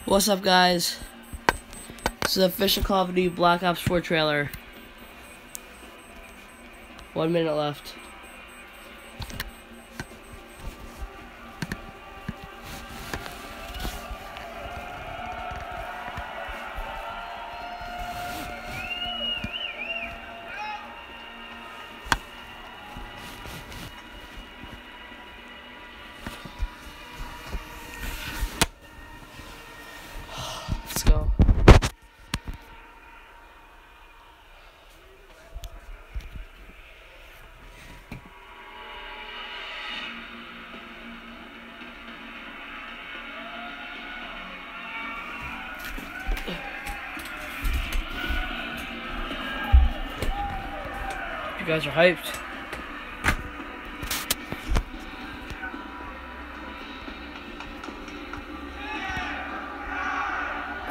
What's up, guys? This is the official Call of Duty Black Ops 4 trailer. 1 minute left. Let's go. You guys are hyped.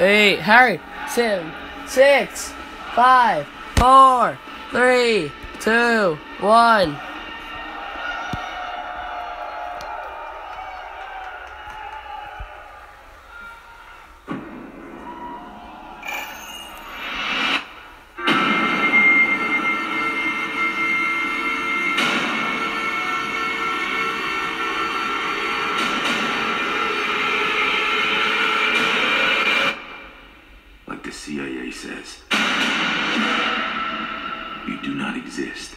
Eight, Harry, 7, 6, 5, 4, 3, 2, 1. The CIA says, you do not exist.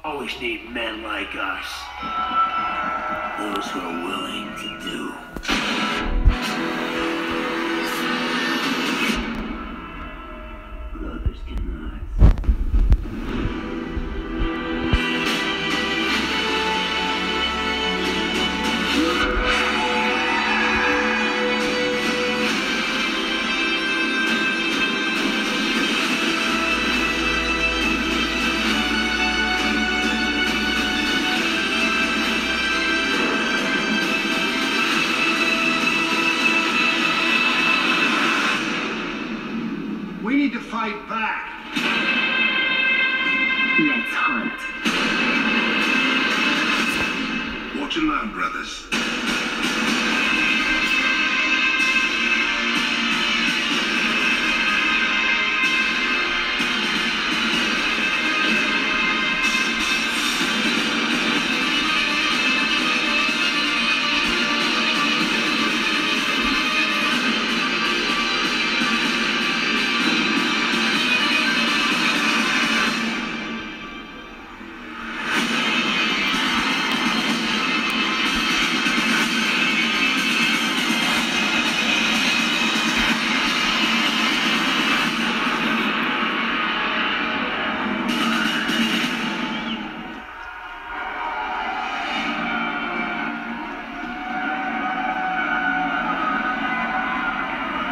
Always need men like us. Those who are willing to do. But others cannot. We need to fight back. Let's hunt. Watch and learn, brothers.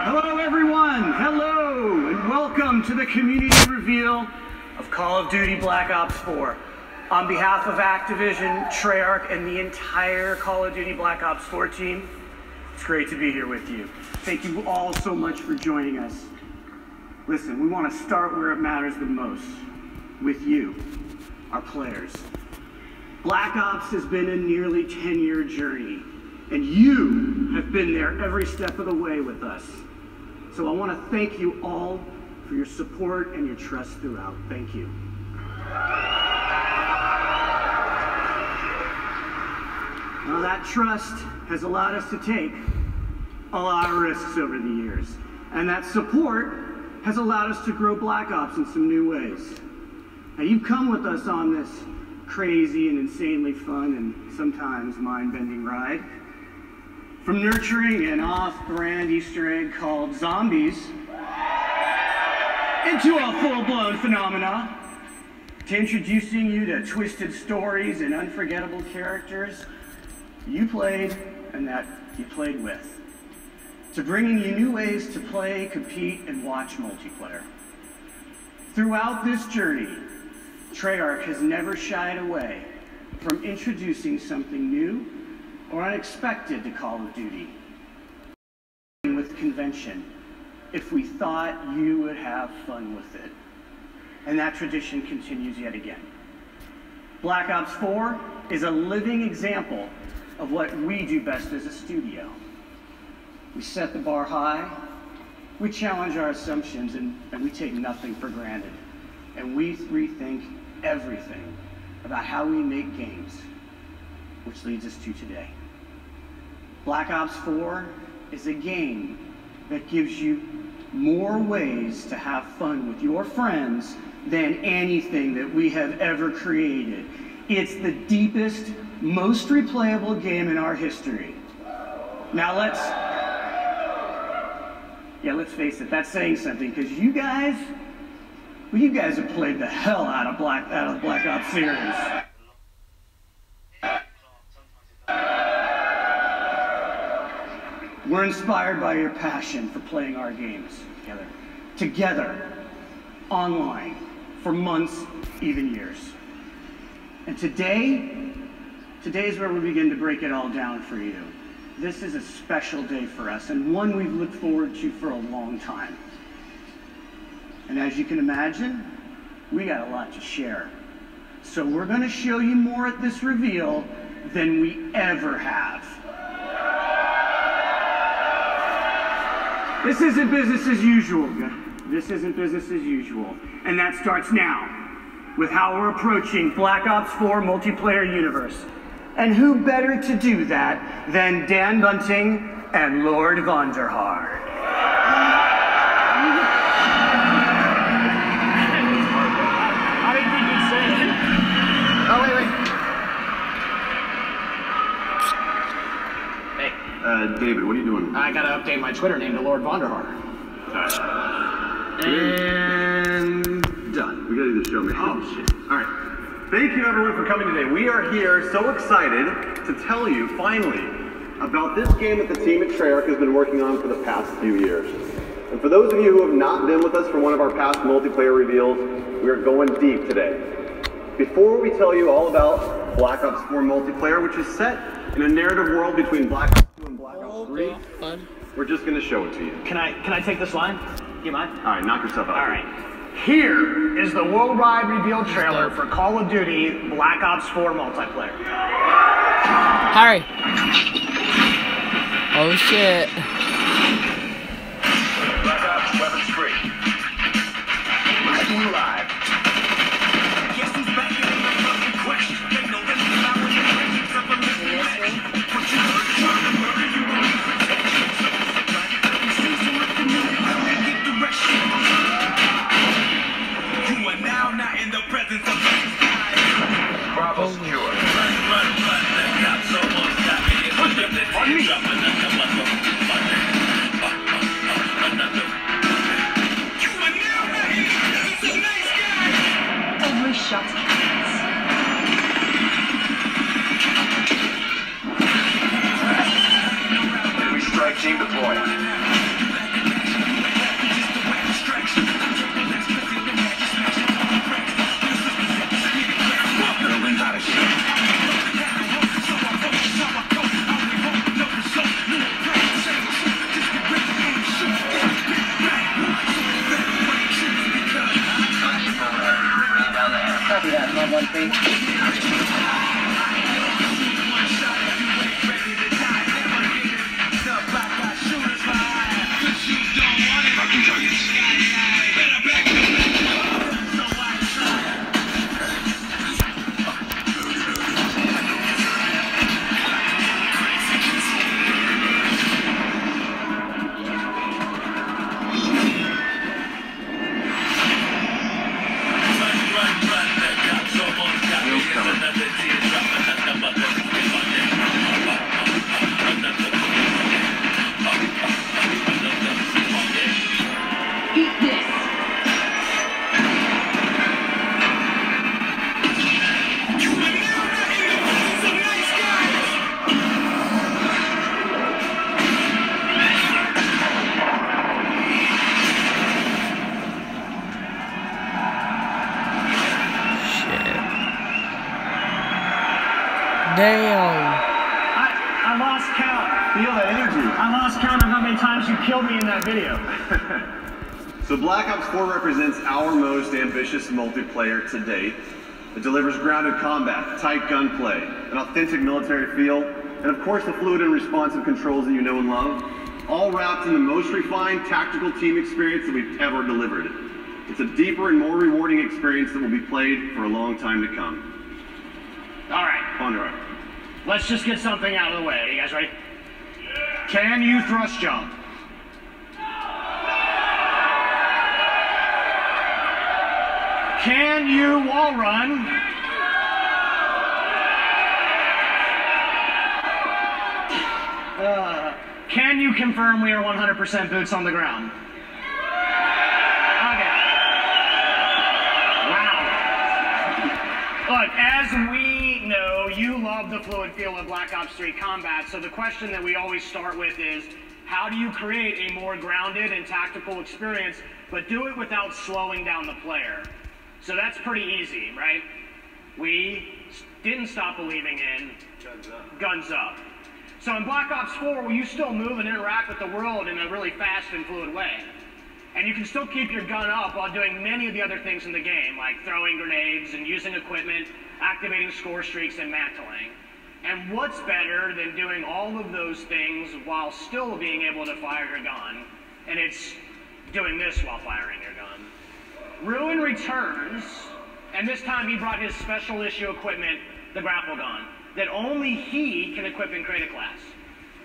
Hello everyone, hello, and welcome to the community reveal of Call of Duty Black Ops 4. On behalf of Activision, Treyarch, and the entire Call of Duty Black Ops 4 team, it's great to be here with you. Thank you all so much for joining us. Listen, we want to start where it matters the most, with you, our players. Black Ops has been a nearly 10-year journey, and you have been there every step of the way with us. So I want to thank you all for your support and your trust throughout. Thank you. Now that trust has allowed us to take a lot of risks over the years. And that support has allowed us to grow Black Ops in some new ways. Now you've come with us on this crazy and insanely fun and sometimes mind-bending ride. From nurturing an off-brand Easter egg called zombies into a full-blown phenomena, to introducing you to twisted stories and unforgettable characters, you played and that you played with, to bringing you new ways to play, compete, and watch multiplayer. Throughout this journey, Treyarch has never shied away from introducing something new or unexpected to Call of Duty with convention if we thought you would have fun with it. And that tradition continues yet again. Black Ops 4 is a living example of what we do best as a studio. We set the bar high, we challenge our assumptions, and we take nothing for granted. And we rethink everything about how we make games, which leads us to today. Black Ops 4 is a game that gives you more ways to have fun with your friends than anything that we have ever created. It's the deepest, most replayable game in our history. Now let's face it, that's saying something, because you guys have played the hell out of the Black Ops series. We're inspired by your passion for playing our games together, online, for months, even years. And today's where we begin to break it all down for you. This is a special day for us, and one we've looked forward to for a long time. And as you can imagine, we got a lot to share. So we're going to show you more at this reveal than we ever have. This isn't business as usual. This isn't business as usual. And that starts now with how we're approaching Black Ops 4 multiplayer universe. And who better to do that than Dan Bunting and Lord Vonderhaar. I didn't think you'd say it. Oh, wait. Hey. David, what are you doing? I gotta update my Twitter name to Lord Vonderhaar. And done. We gotta do the show, man. Oh, shit. All right. Thank you, everyone, for coming today. We are here so excited to tell you, finally, about this game that the team at Treyarch has been working on for the past few years. And for those of you who have not been with us for one of our past multiplayer reveals, we are going deep today. Before we tell you all about Black Ops 4 multiplayer, which is set in a narrative world between Black Ops 2 and Black Ops 3, we're just going to show it to you. Can I take this line? Do you mind? All right, knock yourself out. All right. Here is the worldwide reveal trailer for Call of Duty Black Ops 4 multiplayer. Hurry. Oh shit. Black Ops, weapons free. We're live. Guess who's back in the fucking question? They know that you're not with the questions of a living legend. But you heard trying to murder you on the protection. You see some of the music, come and get direction. You are now not in the presence of these guys. Bravo secure. Run, the cops almost got me. On me. Every shot counts. Enemy strike team deployed. Building out of here. Copy that, Mob 1-3. Ready to die, never get it. The black eye shooters lie. Damn. I lost count. Feel that energy. I lost count of how many times you killed me in that video. So Black Ops 4 represents our most ambitious multiplayer to date. It delivers grounded combat, tight gunplay, an authentic military feel, and of course the fluid and responsive controls that you know and love, all wrapped in the most refined tactical team experience that we've ever delivered. It's a deeper and more rewarding experience that will be played for a long time to come. All right, Conroy. let's just get something out of the way. Are you guys ready? Can you thrust jump? Can you wall run? Can you confirm we are 100% boots on the ground? Okay. Wow. Look, as we know, you love the fluid feel of Black Ops 3 combat, so the question that we always start with is, how do you create a more grounded and tactical experience, but do it without slowing down the player? So that's pretty easy, right? We didn't stop believing in guns up. So in Black Ops 4, well, you still move and interact with the world in a really fast and fluid way. And you can still keep your gun up while doing many of the other things in the game, like throwing grenades and using equipment, activating score streaks, and mantling. And what's better than doing all of those things while still being able to fire your gun? And it's doing this while firing your gun. Ruin returns, and this time he brought his special issue equipment, the grapple gun, that only he can equip and create a class.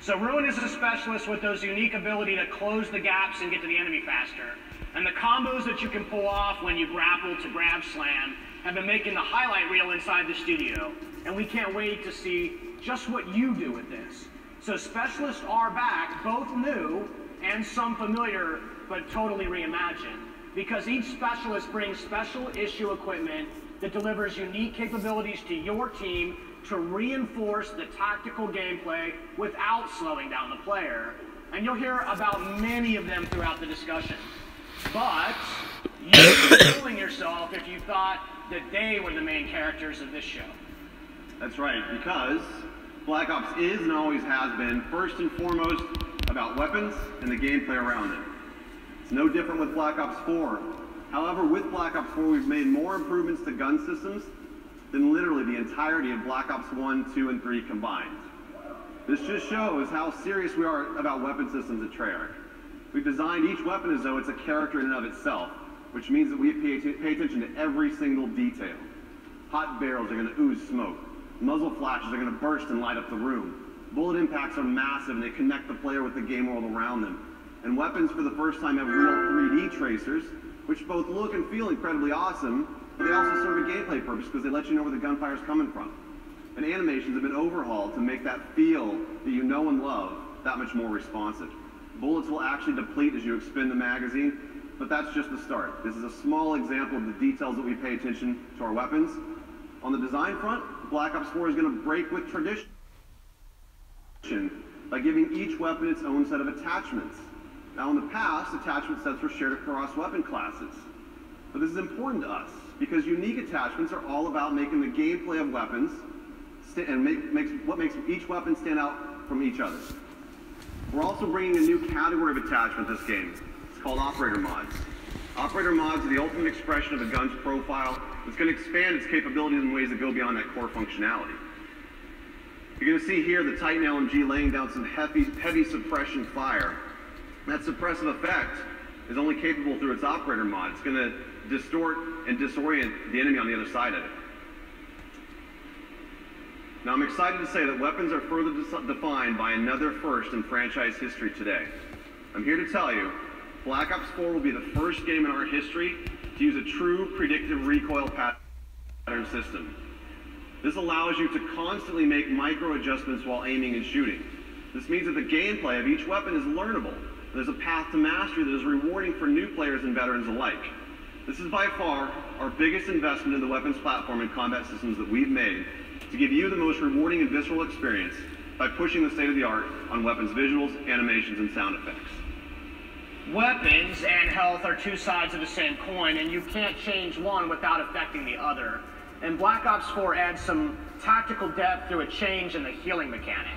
So Ruin is a specialist with those unique ability to close the gaps and get to the enemy faster. And the combos that you can pull off when you grapple to grab slam have been making the highlight reel inside the studio. And we can't wait to see just what you do with this. So specialists are back, both new and some familiar, but totally reimagined. Because each specialist brings special issue equipment that delivers unique capabilities to your team to reinforce the tactical gameplay without slowing down the player. And you'll hear about many of them throughout the discussion. But you'd be fooling yourself if you thought that they were the main characters of this show. That's right, because Black Ops is and always has been first and foremost about weapons and the gameplay around it. It's no different with Black Ops 4. However, with Black Ops 4, we've made more improvements to gun systems than literally the entirety of Black Ops 1, 2, and 3 combined. This just shows how serious we are about weapon systems at Treyarch. We've designed each weapon as though it's a character in and of itself, which means that we pay attention to every single detail. Hot barrels are going to ooze smoke. Muzzle flashes are going to burst and light up the room. Bullet impacts are massive and they connect the player with the game world around them. And weapons for the first time have real 3D tracers, which both look and feel incredibly awesome, but they also serve a gameplay purpose because they let you know where the gunfire is coming from. And animations have been overhauled to make that feel that you know and love that much more responsive. Bullets will actually deplete as you expend the magazine, but that's just the start. This is a small example of the details that we pay attention to our weapons. On the design front, Black Ops 4 is going to break with tradition by giving each weapon its own set of attachments. Now in the past, attachment sets were shared across weapon classes. But this is important to us because unique attachments are all about making the gameplay of weapons and what makes each weapon stand out from each other. We're also bringing a new category of attachment to this game. It's called operator mods. Operator mods are the ultimate expression of a gun's profile that's going to expand its capabilities in ways that go beyond that core functionality. You're going to see here the Titan LMG laying down some heavy suppression fire. That suppressive effect is only capable through its operator mod. It's going to distort and disorient the enemy on the other side of it. Now I'm excited to say that weapons are further defined by another first in franchise history today. I'm here to tell you, Black Ops 4 will be the first game in our history to use a true predictive recoil pattern system. This allows you to constantly make micro adjustments while aiming and shooting. This means that the gameplay of each weapon is learnable. There's a path to mastery that is rewarding for new players and veterans alike. This is by far our biggest investment in the weapons platform and combat systems that we've made to give you the most rewarding and visceral experience by pushing the state of the art on weapons visuals, animations, and sound effects. Weapons and health are two sides of the same coin, and you can't change one without affecting the other. and Black Ops 4 adds some tactical depth through a change in the healing mechanic.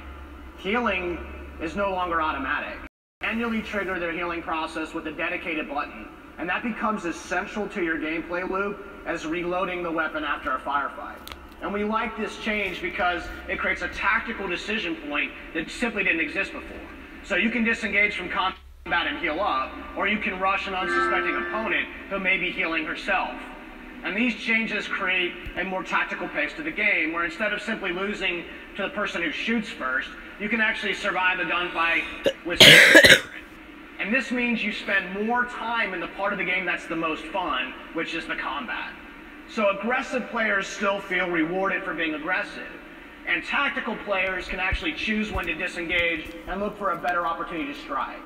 Healing is no longer automatic. Manually trigger their healing process with a dedicated button, and that becomes as central to your gameplay loop as reloading the weapon after a firefight. And we like this change because it creates a tactical decision point that simply didn't exist before. So you can disengage from combat and heal up, or you can rush an unsuspecting opponent who may be healing herself. And these changes create a more tactical pace to the game, where instead of simply losing to the person who shoots first, you can actually survive the gunfight with and this means you spend more time in the part of the game that's the most fun, which is the combat. So aggressive players still feel rewarded for being aggressive, and tactical players can actually choose when to disengage and look for a better opportunity to strike.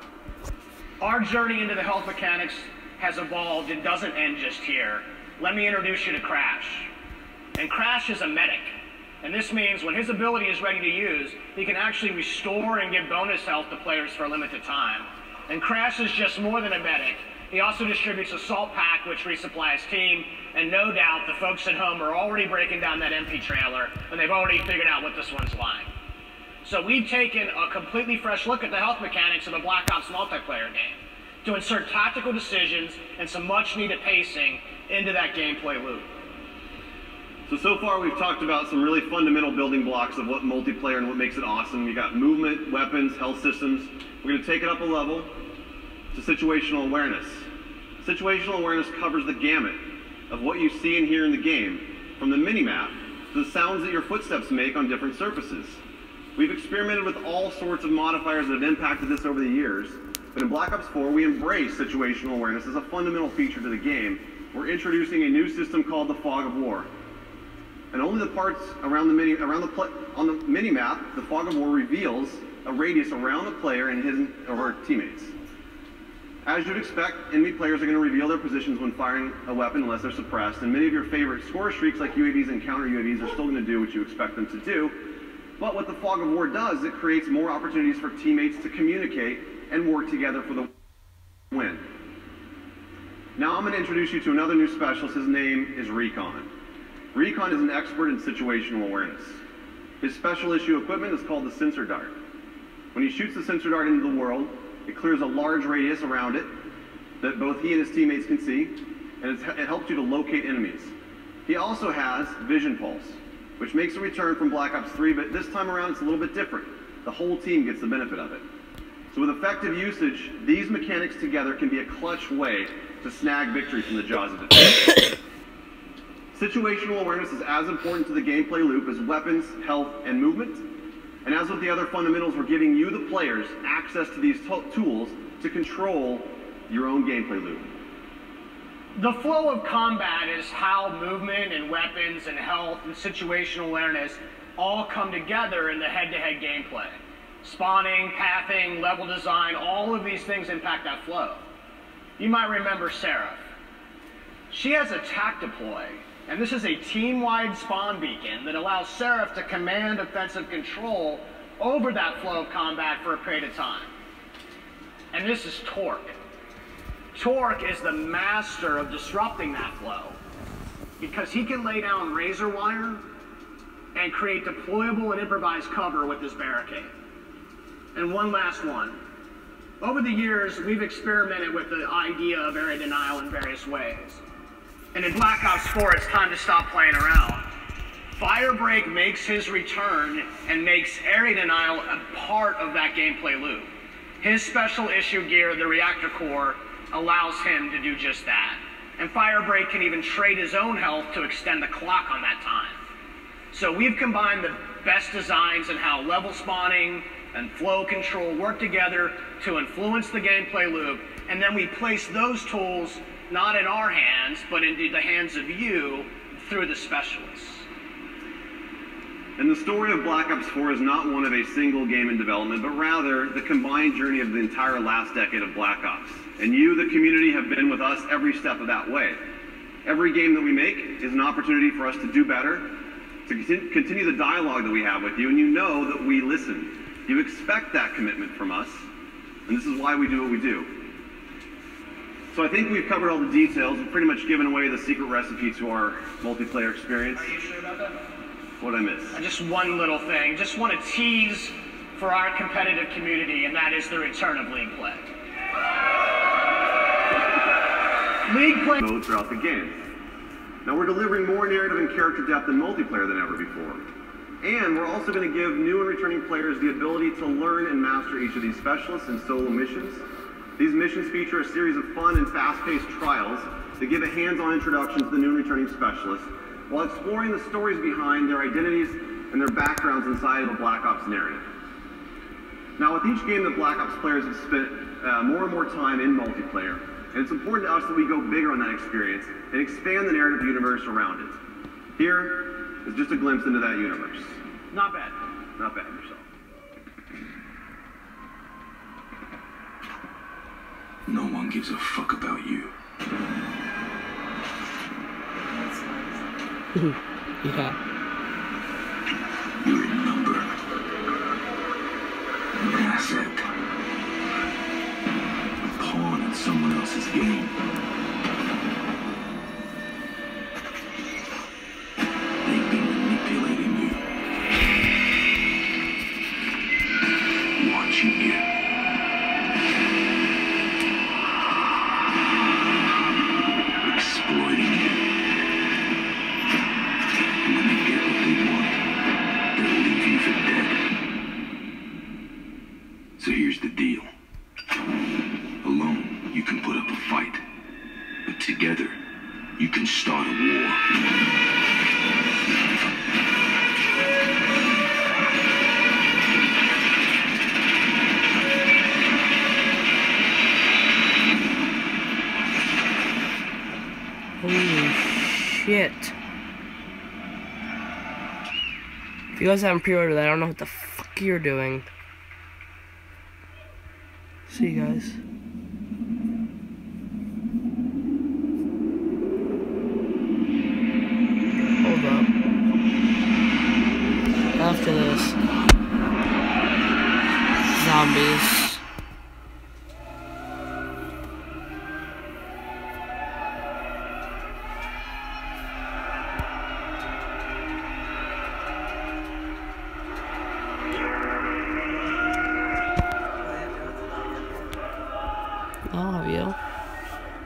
Our journey into the health mechanics has evolved and doesn't end just here. Let me introduce you to Crash. And Crash is a medic. And this means when his ability is ready to use, he can actually restore and give bonus health to players for a limited time. And Crash is just more than a medic. He also distributes a salt pack which resupplies team, and no doubt the folks at home are already breaking down that MP trailer, and they've already figured out what this one's like. So we've taken a completely fresh look at the health mechanics of the Black Ops multiplayer game to insert tactical decisions and some much needed pacing into that gameplay loop. So far we've talked about some really fundamental building blocks of what multiplayer and what makes it awesome. You got movement, weapons, health systems. We're going to take it up a level to situational awareness. Situational awareness covers the gamut of what you see and hear in the game, from the mini-map to the sounds that your footsteps make on different surfaces. We've experimented with all sorts of modifiers that have impacted this over the years, but in Black Ops 4 we embrace situational awareness as a fundamental feature to the game. We're introducing a new system called the Fog of War. And only the parts around the on the mini-map, the Fog of War reveals a radius around the player and his or her teammates. As you'd expect, enemy players are going to reveal their positions when firing a weapon unless they're suppressed, and many of your favorite score streaks like UAVs and counter UAVs are still going to do what you expect them to do. But what the Fog of War does, it creates more opportunities for teammates to communicate and work together for the win. Now I'm going to introduce you to another new specialist. His name is Recon. Recon is an expert in situational awareness. His special issue equipment is called the sensor dart. When he shoots the sensor dart into the world, it clears a large radius around it that both he and his teammates can see, and it helps you to locate enemies. He also has Vision Pulse, which makes a return from Black Ops 3, but this time around it's a little bit different. The whole team gets the benefit of it. So with effective usage, these mechanics together can be a clutch way to snag victory from the jaws of defeat. Situational awareness is as important to the gameplay loop as weapons, health, and movement. And as with the other fundamentals, we're giving you, the players, access to these tools to control your own gameplay loop. The flow of combat is how movement and weapons and health and situational awareness all come together in the head-to-head gameplay. Spawning, pathing, level design, all of these things impact that flow. You might remember Seraph. She has a TAC deploy, and this is a team-wide spawn beacon that allows Seraph to command offensive control over that flow of combat for a period of time. And this is Torque. Torque is the master of disrupting that flow because he can lay down razor wire and create deployable and improvised cover with his barricade. And one last one. Over the years, we've experimented with the idea of area denial in various ways. And in Black Ops 4, it's time to stop playing around. Firebreak makes his return and makes area denial a part of that gameplay loop. His special issue gear, the reactor core, allows him to do just that. And Firebreak can even trade his own health to extend the clock on that time. So we've combined the best designs in how level spawning and flow control work together to influence the gameplay loop, and then we place those tools not in our hands, but into the hands of you through the specialists. And the story of Black Ops 4 is not one of a single game in development, but rather the combined journey of the entire last decade of Black Ops. And you, the community, have been with us every step of that way. Every game that we make is an opportunity for us to do better, to continue the dialogue that we have with you, and you know that we listen. You expect that commitment from us, and this is why we do what we do. So I think we've covered all the details and pretty much given away the secret recipe to our multiplayer experience. Are you sure about that? What'd I miss? Just one little thing. Just want to tease for our competitive community, and that is the return of League play. League play Mode throughout the game. Now we're delivering more narrative and character depth in multiplayer than ever before. And we're also going to give new and returning players the ability to learn and master each of these specialists and solo missions. These missions feature a series of fun and fast-paced trials that give a hands-on introduction to the new and returning specialists, while exploring the stories behind their identities and their backgrounds inside of a Black Ops narrative. Now with each game, the Black Ops players have spent more and more time in multiplayer, and it's important to us that we go bigger on that experience and expand the narrative universe around it. Here is just a glimpse into that universe. Not bad. Not bad yourself. No one gives a fuck about you. Yeah. You're a number. An asset. A pawn in someone else's game. They've been manipulating you. Watching you. Exploiting you. When they get what they want, they'll leave you for dead. So here's the deal. Alone, you can put up a fight. But together, you can start a war. Holy shit. If you guys haven't pre-ordered that, I don't know what the fuck you're doing. See you guys. Hold up. After this. Zombies. Oh, have you?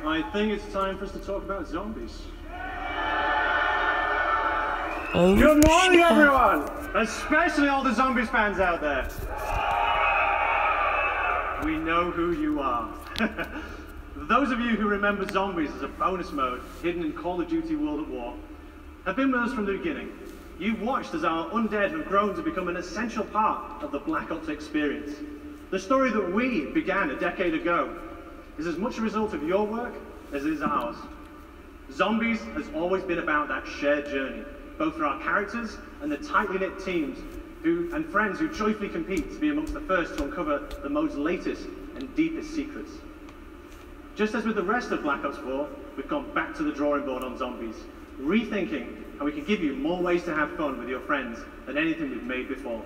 I think it's time for us to talk about zombies. Oh, Good morning, shit. everyone! Especially all the zombies fans out there. We know who you are. Those of you who remember zombies as a bonus mode hidden in Call of Duty World at War have been with us from the beginning. You've watched as our undead have grown to become an essential part of the Black Ops experience. The story that we began a decade ago is as much a result of your work as it is ours. Zombies has always been about that shared journey, both for our characters and the tightly knit teams and friends who joyfully compete to be amongst the first to uncover the mode's latest and deepest secrets. Just as with the rest of Black Ops 4, we've gone back to the drawing board on zombies, rethinking how we can give you more ways to have fun with your friends than anything we've made before.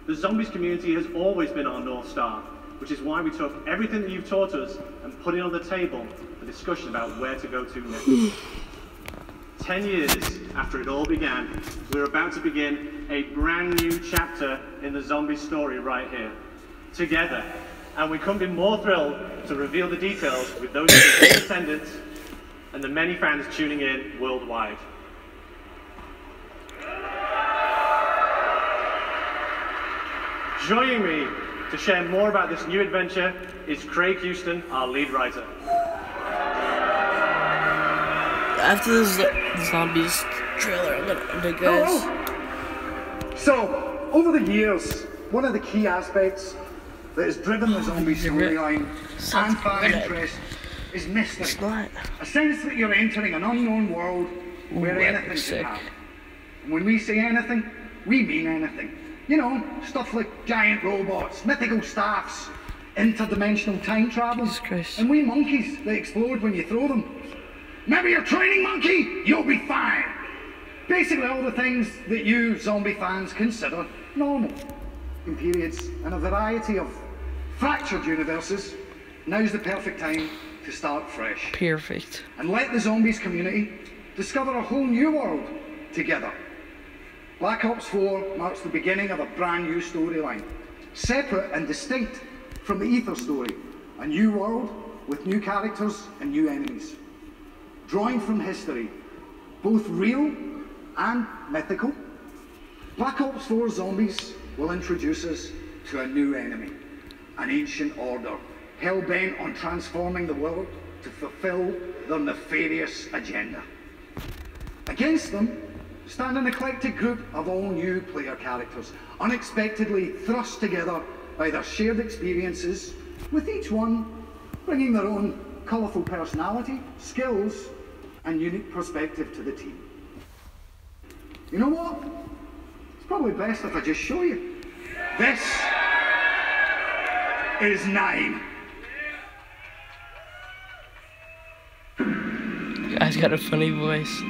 The zombies community has always been our North Star, which is why we took everything that you've taught us and put it on the table for discussion about where to go to next. 10 years after it all began, we're about to begin a brand new chapter in the zombie story right here, together. And we couldn't be more thrilled to reveal the details with those of you in attendance and the many fans tuning in worldwide. Joining me to share more about this new adventure is Craig Houston, our lead writer. After this zombies trailer, I'm gonna guys. So, over the years, one of the key aspects that has driven the zombie storyline and fan interest is mystery. It's not. A sense that you're entering an unknown world where anything can happen. And when we say anything, we mean anything. You know, stuff like giant robots, mythical staffs, interdimensional time travel, and wee monkeys that explode when you throw them. Maybe you're training monkey, you'll be fine. Basically all the things that you zombie fans consider normal. In periods and a variety of fractured universes, now's the perfect time to start fresh. Perfect. And let the zombies community discover a whole new world together. Black Ops 4 marks the beginning of a brand new storyline, separate and distinct from the Ether story. A new world with new characters and new enemies. Drawing from history, both real and mythical, Black Ops 4 Zombies will introduce us to a new enemy, an ancient order, hell-bent on transforming the world to fulfill their nefarious agenda. Against them stand an eclectic group of all new player characters, unexpectedly thrust together by their shared experiences, with each one bringing their own colourful personality, skills, and unique perspective to the team. You know what? It's probably best if I just show you. This is 9. You guys got a funny voice.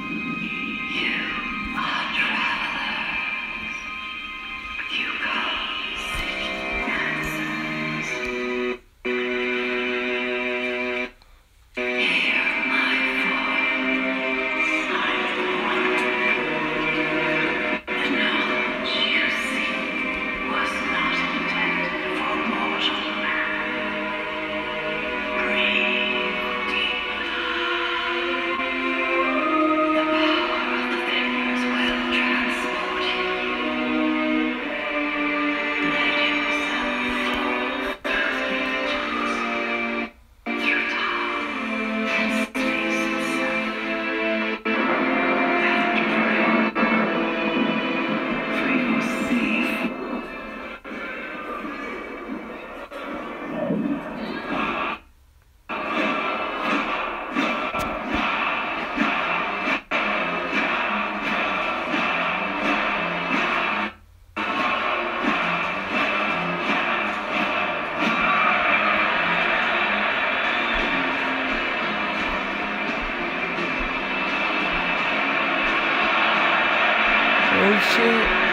Oh shit.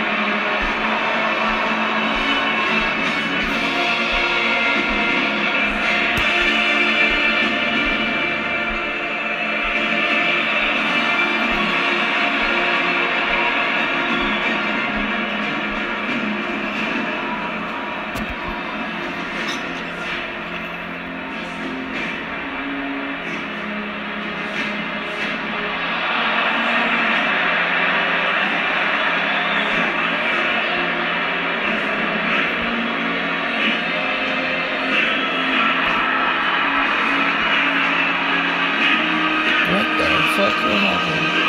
What happened?